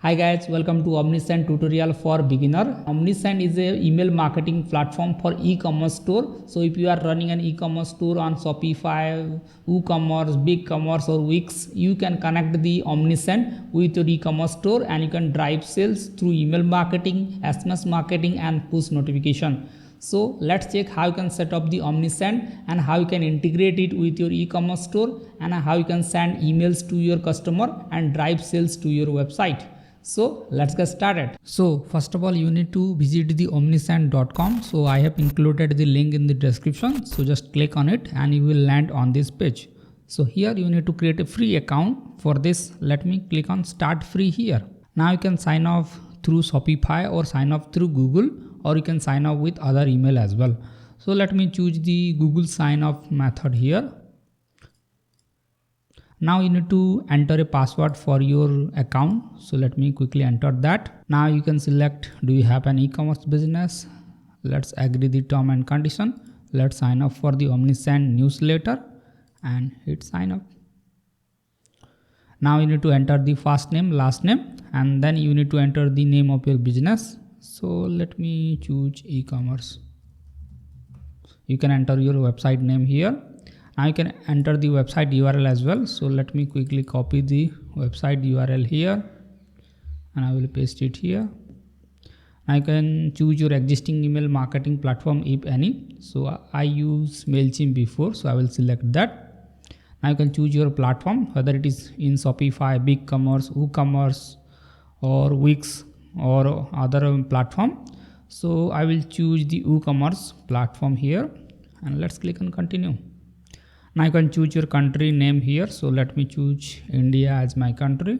Hi guys, welcome to Omnisend tutorial for beginner. Omnisend is a email marketing platform for e-commerce store. So if you are running an e-commerce store on Shopify, WooCommerce, BigCommerce or Wix, you can connect the Omnisend with your e-commerce store and you can drive sales through email marketing, SMS marketing and push notification. So let's check how you can set up the Omnisend and how you can integrate it with your e-commerce store and how you can send emails to your customer and drive sales to your website. So let's get started. So first of all, you need to visit the omnisend.com. So I have included the link in the description. So just click on it and you will land on this page. So here you need to create a free account. For this, let me click on start free here. Now you can sign off through Shopify or sign off through Google, or you can sign off with other email as well. So let me choose the Google sign off method here. Now you need to enter a password for your account. So let me quickly enter that. Now you can select, do you have an e-commerce business? Let's agree the term and condition. Let's sign up for the Omnisend newsletter and hit sign up. Now you need to enter the first name, last name, and then you need to enter the name of your business. So let me choose e-commerce. You can enter your website name here. Now you can enter the website URL as well. So let me quickly copy the website URL here and I will paste it here. Now you can choose your existing email marketing platform if any. So I use MailChimp before, so I will select that. Now you can choose your platform, whether it is in Shopify, BigCommerce, WooCommerce or Wix or other platform. So I will choose the WooCommerce platform here and let's click on continue. Now you can choose your country name here. So let me choose India as my country.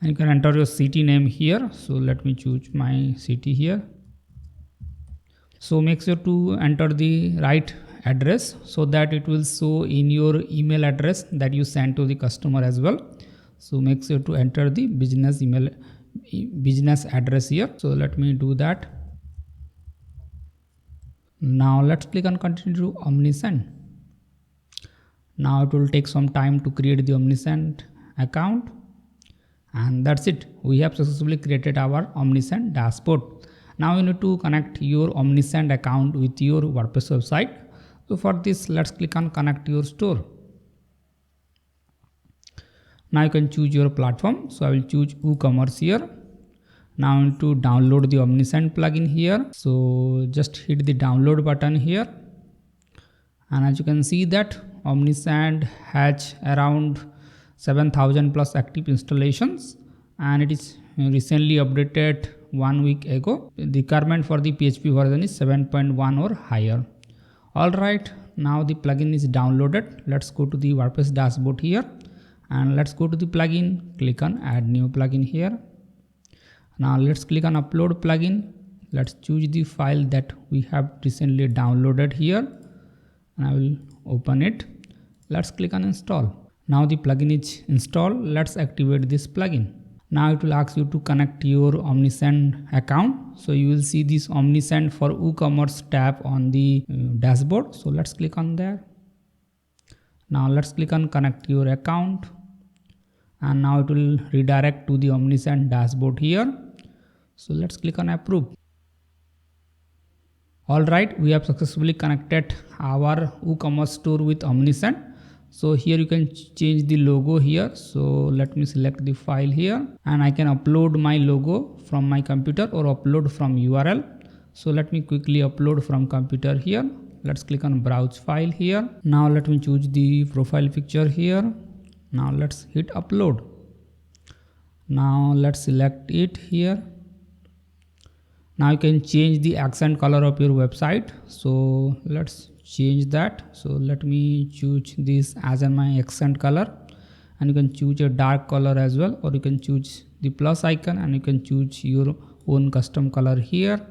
And you can enter your city name here. So let me choose my city here. So make sure to enter the right address so that it will show in your email address that you send to the customer as well. So make sure to enter the business address here. So let me do that. Now let's click on continue to Omnisend. Now it will take some time to create the Omnisend account, and that's it. We have successfully created our Omnisend dashboard. Now you need to connect your Omnisend account with your WordPress website. So for this, let's click on connect your store. Now you can choose your platform. So I will choose WooCommerce here. Now I need to download the Omnisend plugin here. So just hit the download button here. And as you can see that Omnisend has around 7,000 plus active installations and it is recently updated 1 week ago. The requirement for the PHP version is 7.1 or higher. Alright, now the plugin is downloaded. Let's go to the WordPress dashboard here and let's go to the plugin. Click on add new plugin here. Now let's click on upload plugin. Let's choose the file that we have recently downloaded here and I will open it. Let's click on install. Now the plugin is installed. Let's activate this plugin. Now it will ask you to connect your Omnisend account. So you will see this Omnisend for WooCommerce tab on the dashboard. So let's click on there. Now let's click on connect your account. And now it will redirect to the Omnisend dashboard here. So let's click on approve. Alright, we have successfully connected our WooCommerce store with Omnisend. So here you can change the logo here. So let me select the file here and I can upload my logo from my computer or upload from URL. So let me quickly upload from computer here. Let's click on browse file here. Now let me choose the profile picture here. Now let's hit upload. Now let's select it here. Now you can change the accent color of your website. So let's change that. So let me choose this as my accent color and you can choose a dark color as well, or you can choose the plus icon and you can choose your own custom color here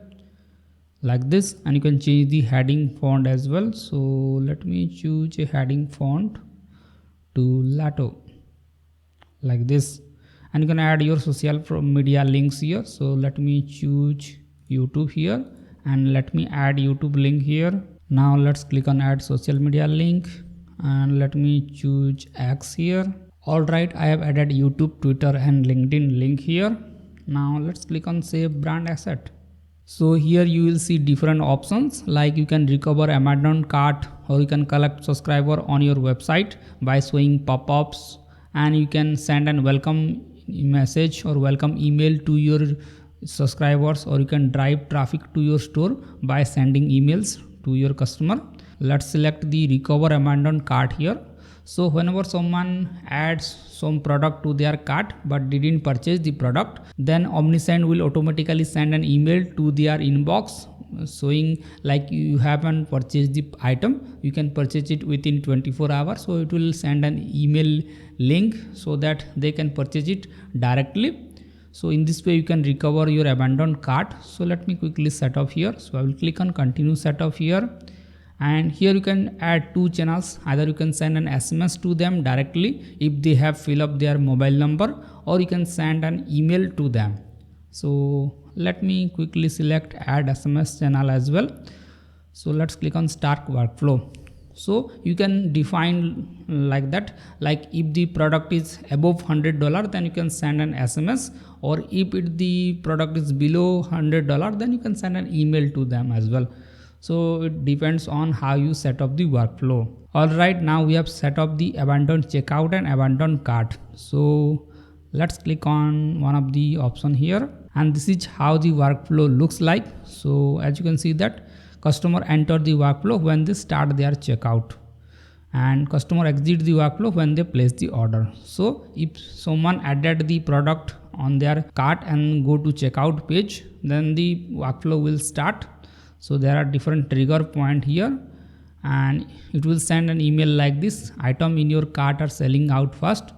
like this, and you can change the heading font as well. So let me choose a heading font to Lato like this, and you can add your social media links here. So let me choose YouTube here and let me add YouTube link here. Now let's click on add social media link and let me choose X here Alright, I have added YouTube, Twitter and LinkedIn link here. Now let's click on save brand asset. So here you will see different options, like you can recover abandoned cart, or you can collect subscriber on your website by showing pop-ups, and you can send an welcome message or welcome email to your subscribers, or you can drive traffic to your store by sending emails to your customer. Let's select the recover abandoned cart here. So whenever someone adds some product to their cart but didn't purchase the product, then Omnisend will automatically send an email to their inbox showing like you haven't purchased the item, you can purchase it within 24 hours. So it will send an email link so that they can purchase it directly. So in this way you can recover your abandoned cart. So let me quickly set up here. So I will click on continue setup here. And here you can add two channels. Either you can send an SMS to them directly if they have filled up their mobile number, or you can send an email to them. So let me quickly select add SMS channel as well. So let's click on start workflow. So you can define like that, like if the product is above $100, then you can send an SMS, or if the product is below $100, then you can send an email to them as well. So it depends on how you set up the workflow. Alright, now we have set up the abandoned checkout and abandoned cart. So let's click on one of the option here, and this is how the workflow looks like. So as you can see that customer enter the workflow when they start their checkout, and customer exit the workflow when they place the order. So if someone added the product on their cart and go to checkout page, then the workflow will start. So there are different trigger point here, and it will send an email like this: item in your cart are selling out fast.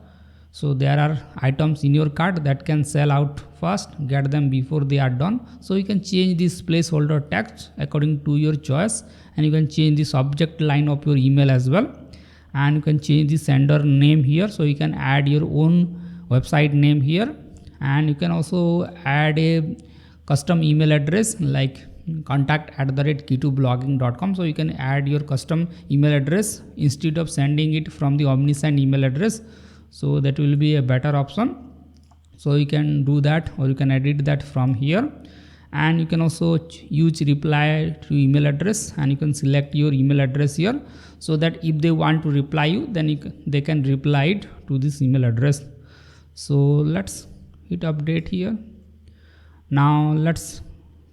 So there are items in your cart that can sell out fast, get them before they are done. So you can change this placeholder text according to your choice, and you can change the subject line of your email as well, and you can change the sender name here. So you can add your own website name here, and you can also add a custom email address like contact@k2blogging.com. So you can add your custom email address instead of sending it from the Omnisend email address. So that will be a better option. So you can do that, or you can edit that from here. And you can also use reply to email address, and you can select your email address here, so that if they want to reply you, then they can reply it to this email address. So let's hit update here. Now let's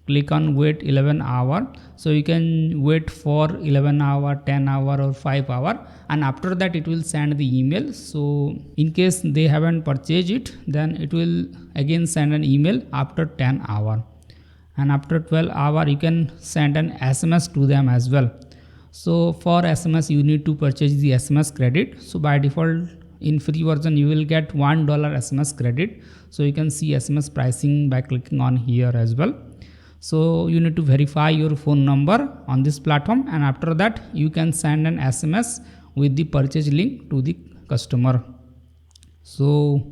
click on wait 11 hour. So you can wait for 11 hour, 10 hour or 5 hour, and after that it will send the email. So in case they haven't purchased it, then it will again send an email after 10 hour, and after 12 hour you can send an SMS to them as well. So for SMS you need to purchase the SMS credit. So by default in free version you will get $1 SMS credit. So you can see SMS pricing by clicking on here as well. So you need to verify your phone number on this platform, and after that you can send an SMS with the purchase link to the customer. So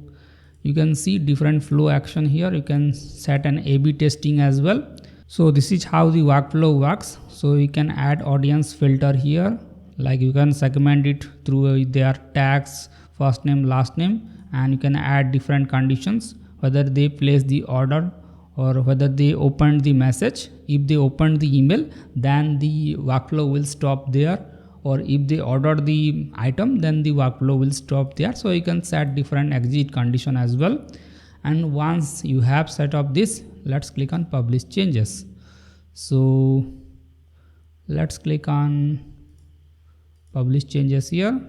you can see different flow action here. You can set an A/B testing as well. So this is how the workflow works. So you can add audience filter here, like you can segment it through their tags, first name, last name, and you can add different conditions, whether they place the order or whether they opened the message. If they opened the email, then the workflow will stop there, or if they ordered the item, then the workflow will stop there. So you can set different exit condition as well. And once you have set up this, let's click on publish changes. So let's click on publish changes here.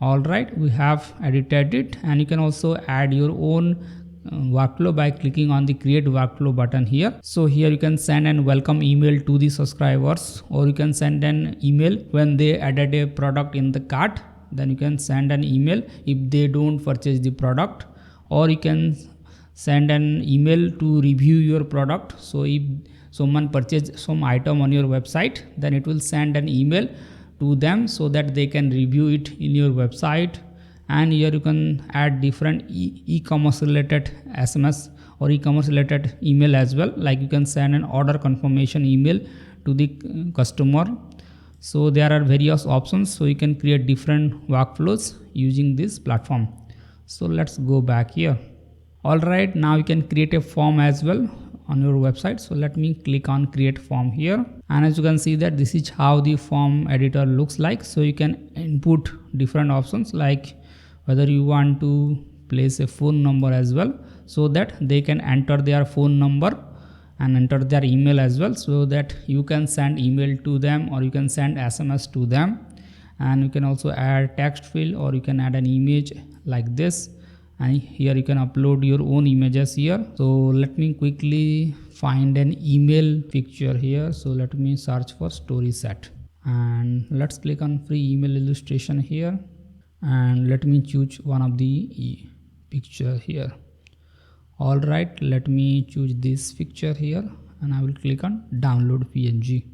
Alright, we have edited it, and you can also add your own workflow by clicking on the create workflow button here. So here you can send an welcome email to the subscribers, or you can send an email when they added a product in the cart. Then you can send an email if they don't purchase the product, or you can send an email to review your product. So if someone purchased some item on your website, then it will send an email to them so that they can review it in your website. And here you can add different e-commerce related SMS or e-commerce related email as well, like you can send an order confirmation email to the customer. So there are various options, so you can create different workflows using this platform. So let's go back here. Alright, now you can create a form as well on your website. So let me click on create form here, and as you can see that this is how the form editor looks like. So you can input different options, like whether you want to place a phone number as well, so that they can enter their phone number and enter their email as well, so that you can send email to them or you can send SMS to them. And you can also add text field, or you can add an image like this, and here you can upload your own images here. So let me quickly find an email picture here. So let me search for StorySet, and let's click on free email illustration here, and let me choose one of the picture here. Alright, let me choose this picture here, and I will click on download PNG.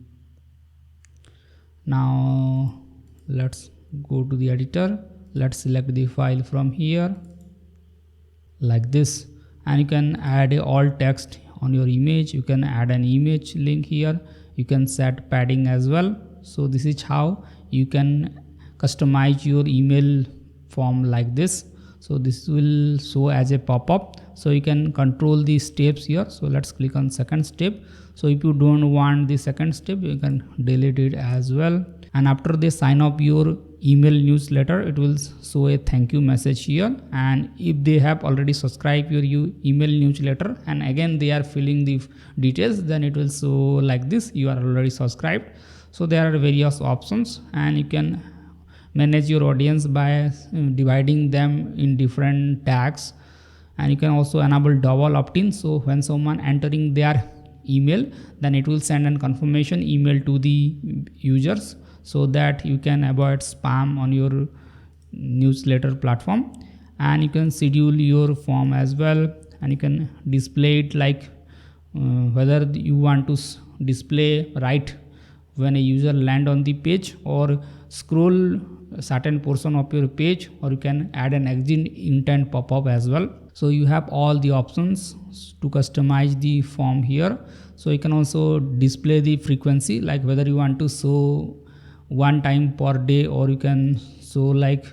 Now let's go to the editor. Let's select the file from here like this, and you can add a alt text on your image. You can add an image link here. You can set padding as well. So this is how you can customize your email form like this. So this will show as a pop-up, so you can control the steps here. So let's click on second step. So if you don't want the second step, you can delete it as well. And after they sign up your email newsletter, it will show a thank you message here. And if they have already subscribed your email newsletter and again they are filling the details, then it will show like this: you are already subscribed. So there are various options, and you can manage your audience by dividing them in different tags. And you can also enable double opt-in, so when someone entering their email, then it will send a confirmation email to the users, so that you can avoid spam on your newsletter platform. And you can schedule your form as well, and you can display it like whether you want to display right when a user land on the page, or scroll a certain portion of your page, or you can add an exit intent pop-up as well. So you have all the options to customize the form here. So you can also display the frequency, like whether you want to show one time per day, or you can show like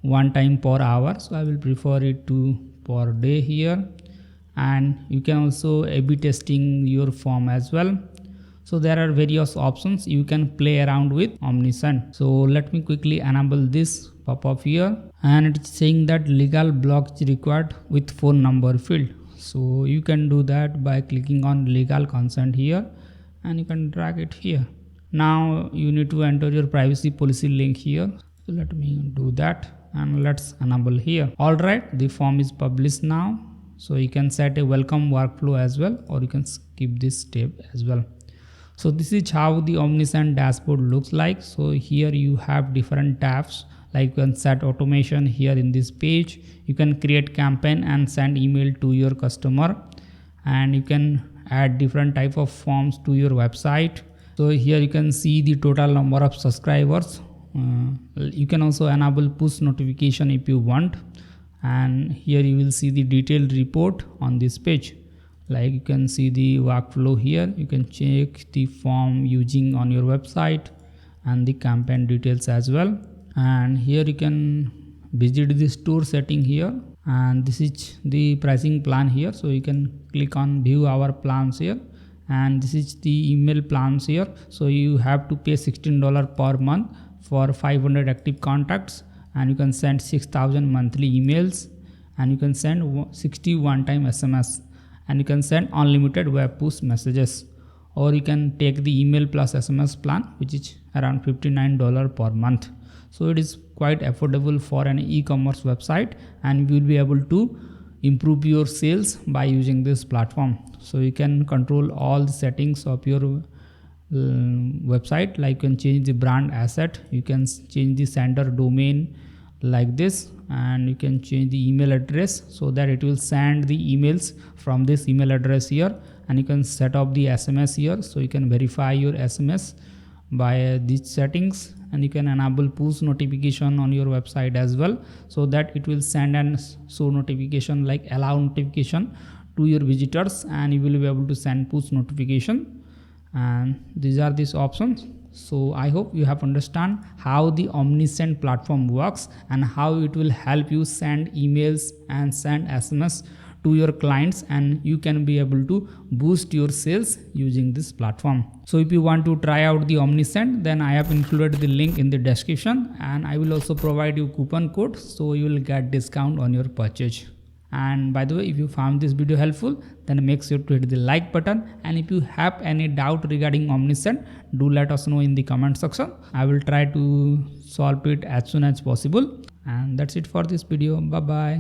one time per hour. So I will prefer it to per day here. And you can also A/B testing your form as well. So there are various options you can play around with Omnisend. So let me quickly enable this pop-up here, and it's saying that legal block is required with phone number field. So you can do that by clicking on legal consent here, and you can drag it here. Now you need to enter your privacy policy link here. So let me do that, and let's enable here. Alright, the form is published now. So you can set a welcome workflow as well, or you can skip this step as well. So this is how the Omnisend dashboard looks like. So here you have different tabs, like you can set automation here in this page. You can create campaign and send email to your customer, and you can add different type of forms to your website. So here you can see the total number of subscribers. You can also enable push notification if you want, and here you will see the detailed report on this page. Like you can see the workflow here. You can check the form using on your website and the campaign details as well. And here you can visit the store setting here, and this is the pricing plan here. So you can click on view our plans here, and this is the email plans here. So you have to pay $16 per month for 500 active contacts, and you can send 6,000 monthly emails, and you can send 60 one-time SMS, and you can send unlimited web push messages. Or you can take the email plus SMS plan, which is around $59 per month. So it is quite affordable for an e-commerce website, and you will be able to improve your sales by using this platform. So you can control all the settings of your website, like you can change the brand asset, you can change the sender domain like this, and you can change the email address so that it will send the emails from this email address here. And you can set up the SMS here, so you can verify your SMS by these settings. And you can enable push notification on your website as well, so that it will send and show notification, like allow notification to your visitors, and you will be able to send push notification. And these are these options. So I hope you have understand how the Omnisend platform works and how it will help you send emails and send SMS to your clients, and you can be able to boost your sales using this platform. So if you want to try out the Omnisend, then I have included the link in the description, and I will also provide you coupon code so you will get discount on your purchase. And by the way, if you found this video helpful, then make sure to hit the like button, and if you have any doubt regarding Omnisend, do let us know in the comment section. I will try to solve it as soon as possible. And that's it for this video. Bye bye.